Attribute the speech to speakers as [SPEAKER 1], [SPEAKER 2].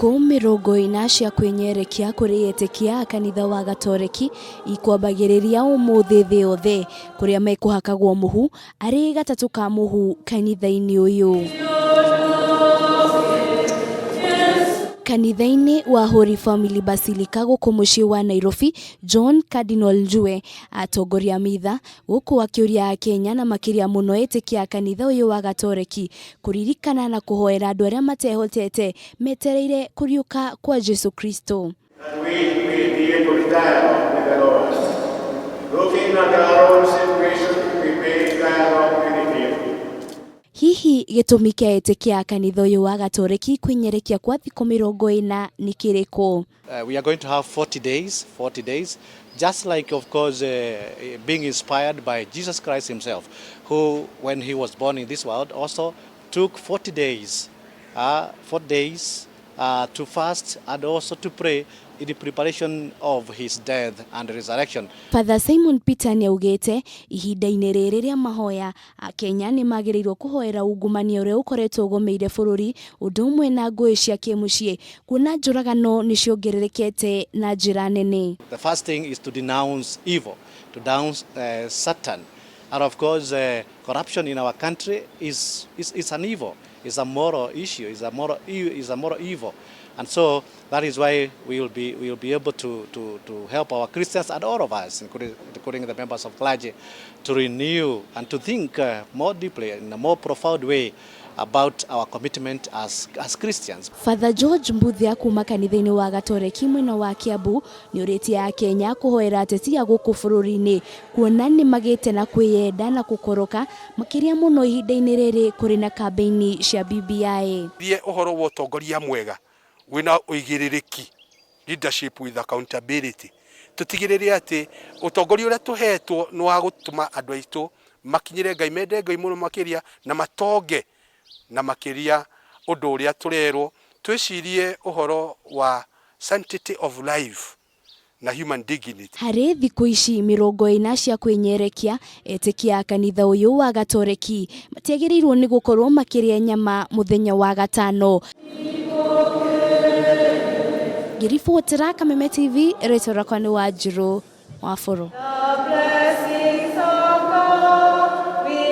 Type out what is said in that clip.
[SPEAKER 1] thiku 40 cia kwinyerekia kuri Etikia kanitha wa gatoreki ikwambiriria umuthi thi yothe kuria mekuhakagwo muhu ari gatatu ka muhu kanitha-ini uyu. Kanitha-ini wa Holy Family Basilica guku mucii wa Nairobi, John Cardinal Njue atongoria mitha guku akiuria Kenya na makiria muno Etikia kanitha uyu wa gatoreki kuririkana na kuhoera andu aria matehotete metereire kuriuka kwa Jesu Kristo. Hihi gitumi kia Etikia kanitha uyu wa gatoreki kwinyerekia kwa thiku 40 ni kiriko?
[SPEAKER 2] We are going to have 40 days, just like, of course, being inspired by Jesus Christ himself, who, when he was born in this world, also took 40 days to fast and also to pray in the preparation of his death and resurrection.
[SPEAKER 1] Father Simon Peter ni augete ihinda-ini riri ria mahoya Kenya ni magirirwo kuhoera ungumania uria ukoretwo ugomeire bururi undu umwe na ngui cia kimucii kuna njuragano ni ciongererekete na njira nene.
[SPEAKER 2] The first thing is to denounce evil, to denounce Satan, and of course corruption in our country is an evil. It's a moral issue. It's a moral evil. And so that is why we will be able to help our Christians and all of us, including the members of clergy, to renew and to think more deeply in a more profound way about our commitment as Christians.
[SPEAKER 1] Father George Mbuthia kuma kanitha-ini wa gatoreki mwena wa Kiambu ni uritie ya Kenya kuhoera ateti a guku bururi-ini kuona ni magite na kwiyenda na gukoroka makiria muno ihinda-ini riri kuri na kampeini cia BBI.
[SPEAKER 3] Thie uhoro wa utongoria mwega wina uigiririki, leadership with accountability. Tutigirire ati utongoria uria tuhetwo ni wa gutuma andu aitu makinyire Ngai, mende Ngai muno makiria na matonge na makiria undu uria turerwo twicirie uhoro wa sanctity of life na human dignity.
[SPEAKER 1] Hari thiku ici 40 cia kwinyerekia Etikia kanitha uyu wa gatoreki matiagiriirwo ni gukorwo makiria nyama muthenya wa gatano. Girifotera Kameme TV, retora kwani wa Njiro wa Foro.